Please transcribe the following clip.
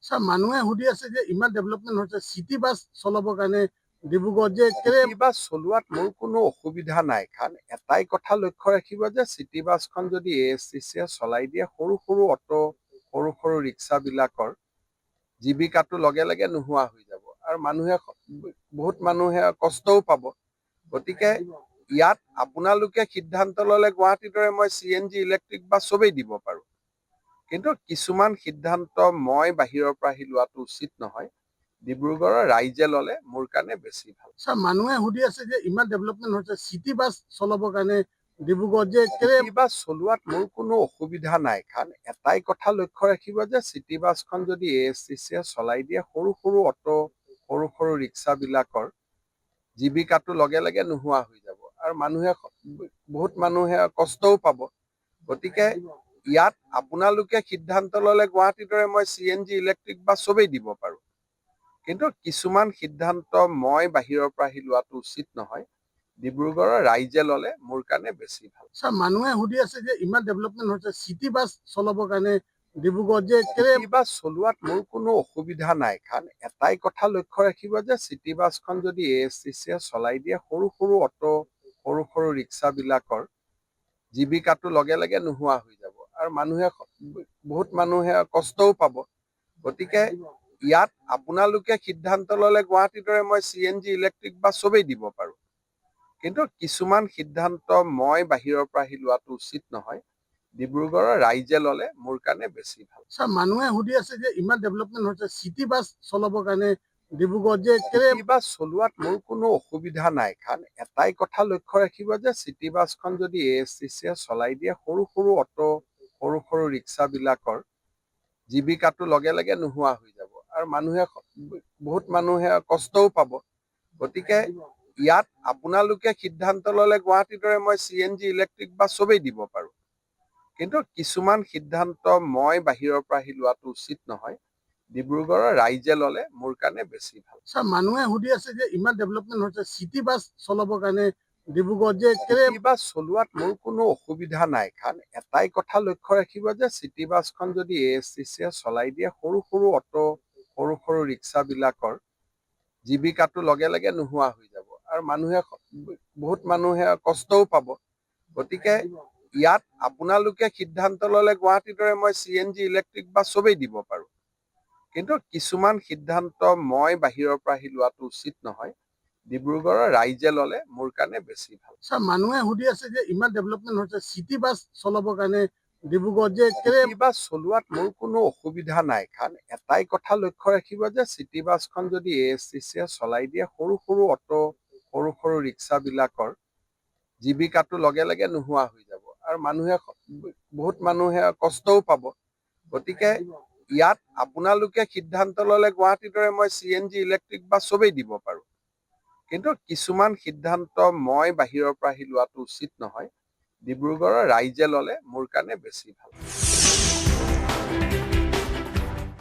Sir মানুহে সুধি আছে যে ইমান ডেভেলপমেন্ট হৈছে সিটি বাস চলাবৰ কাৰণে ডিব্ৰুগড় যে চিটি বাছ চলোৱাত মোৰ কোনো অসুবিধা নাই, কাৰণ এটাই কথা লক্ষ্য ৰাখিব যে চিটি বাছখন যদি ASTCয়ে চলাই দিয়ে, সৰু সৰু অটো, সৰু সৰু ৰিক্সাবিলাকৰ জীৱিকাটো লগে লগে নোহোৱা হৈ যাব আৰু বহুত মানুহে কষ্টও পাব। গতিকে ইয়াত আপোনালোকে সিদ্ধান্ত ল'লে গুৱাহাটীৰ দৰে মই CNG ইলেক্ট্ৰিক বাছ চবেই দিব পাৰোঁ, কিন্তু কিছুমান সিদ্ধান্ত মই বাহিৰৰ পৰা আহি লোৱাটো উচিত নহয়। ডিব্ৰুগড়ৰ ৰাইজে ল'লে মোৰ কাৰণে বেছি ভাল। স্যাৰ মানুহে সুধি আছে যে ইমান ডেভেলপমেন্ট হৈছে সিটি বাস চলাবৰ কাৰণে ডিব্ৰুগড় যে চিটি বাছ চলোৱাত মোৰ কোনো অসুবিধা নাই, কাৰণ এটাই কথা লক্ষ্য ৰাখিব যে চিটি বাছখন যদি ASTCয়ে চলাই দিয়ে, সৰু সৰু অটো, সৰু সৰু ৰিক্সাবিলাকৰ জীৱিকাটো লগে লগে নোহোৱা হৈ যাব আৰু বহুত মানুহে কষ্টও পাব। গতিকে ইয়াত আপোনালোকে সিদ্ধান্ত ল'লে গুৱাহাটীৰ দৰে মই CNG ইলেক্ট্ৰিক বাছ চবেই দিব পাৰোঁ, কিন্তু কিছুমান সিদ্ধান্ত মই বাহিৰৰ পৰা আহি লোৱাটো উচিত নহয়। ডিব্ৰুগড়ৰ ৰাইজে ল'লে মোৰ কাৰণে বেছি ভাল। স্যাৰ মানুহে সুধি আছে যে ইমান ডেভেলপমেন্ট হৈছে সিটি বাস চলাবৰ কাৰণে ডিব্ৰুগড় যে চিটি বাছ চলোৱাত মোৰ কোনো অসুবিধা নাই, কাৰণ এটাই কথা লক্ষ্য ৰাখিব যে চিটি বাছখন যদি ASTCয়ে চলাই দিয়ে, সৰু সৰু অটো, সৰু সৰু ৰিক্সাবিলাকৰ জীৱিকাটো লগে লগে নোহোৱা হৈ যাব আৰু বহুত মানুহে কষ্টও পাব। গতিকে ইয়াত আপোনালোকে সিদ্ধান্ত ল'লে গুৱাহাটীৰ দৰে মই CNG ইলেক্ট্ৰিক বাছ চবেই দিব পাৰোঁ, কিন্তু কিছুমান সিদ্ধান্ত মই বাহিৰৰ পৰা আহি লোৱাটো উচিত নহয়। ডিব্ৰুগড়ৰ ৰাইজে ল'লে মোৰ কাৰণে বেছি ভাল। স্যাৰ মানুহে সুধি আছে যে ইমান ডেভেলপমেন্ট হৈছে সিটি বাস চলাবৰ কাৰণে ডিব্ৰুগড় যে চিটি বাছ চলোৱাত মোৰ কোনো অসুবিধা নাই, কাৰণ এটাই কথা লক্ষ্য ৰাখিব যে চিটি বাছখন যদি ASTCয়ে চলাই দিয়ে, সৰু সৰু অটো, সৰু সৰু ৰিক্সাবিলাকৰ জীৱিকাটো লগে লগে নোহোৱা হৈ যাব আৰু বহুত মানুহে কষ্টও পাব। গতিকে ইয়াত আপোনালোকে সিদ্ধান্ত ল'লে গুৱাহাটীৰ দৰে মই CNG ইলেক্ট্ৰিক বাছ চবেই দিব পাৰোঁ, কিন্তু কিছুমান সিদ্ধান্ত মই বাহিৰৰ পৰা আহি লোৱাটো উচিত নহয়। ডিব্ৰুগড়ৰ ৰাইজে ল'লে মোৰ কাৰণে বেছি ভাল। স্যাৰ মানুহে সুধি আছে যে ইমান ডেভেলপমেন্ট হৈছে সিটি বাস চলাবৰ কাৰণে ডিব্ৰুগড় যে চিটি বাছ চলোৱাত মোৰ কোনো অসুবিধা নাই, কাৰণ এটাই কথা লক্ষ্য ৰাখিব যে চিটি বাছখন যদি ASTCয়ে চলাই দিয়ে, সৰু সৰু অটো, সৰু সৰু ৰিক্সাবিলাকৰ জীৱিকাটো লগে লগে নোহোৱা হৈ যাব আৰু বহুত মানুহে কষ্টও পাব। গতিকে ইয়াত আপোনালোকে সিদ্ধান্ত ল'লে গুৱাহাটীৰ দৰে মই CNG ইলেক্ট্ৰিক বাছ চবেই দিব পাৰোঁ, কিন্তু কিছুমান সিদ্ধান্ত মই বাহিৰৰ পৰা আহি লোৱাটো উচিত নহয়। ডিব্ৰুগড়ৰ ৰাইজে ল'লে মোৰ কাৰণে বেছি ভাল। স্যাৰ মানুহে সুধি আছে যে ইমান ডেভেলপমেন্ট হৈছে সিটি বাস চলাবৰ কাৰণে ডিব্ৰুগড় যে চিটি বাছ চলোৱাত মোৰ কোনো অসুবিধা নাই, কাৰণ এটাই কথা লক্ষ্য ৰাখিব যে চিটি বাছখন যদি ASTCয়ে চলাই দিয়ে, সৰু সৰু অটো, সৰু সৰু ৰিক্সাবিলাকৰ জীৱিকাটো লগে লগে নোহোৱা হৈ যাব আৰু বহুত মানুহে কষ্টও পাব। গতিকে ইয়াত আপোনালোকে সিদ্ধান্ত ল'লে গুৱাহাটীৰ দৰে মই CNG ইলেক্ট্ৰিক বাছ চবেই দিব পাৰোঁ, কিন্তু কিছুমান সিদ্ধান্ত মই বাহিৰৰ পৰা আহি লোৱাটো উচিত নহয়। ডিব্ৰুগড়ৰ ৰাইজে ল'লে মোৰ কাৰণে বেছি ভাল।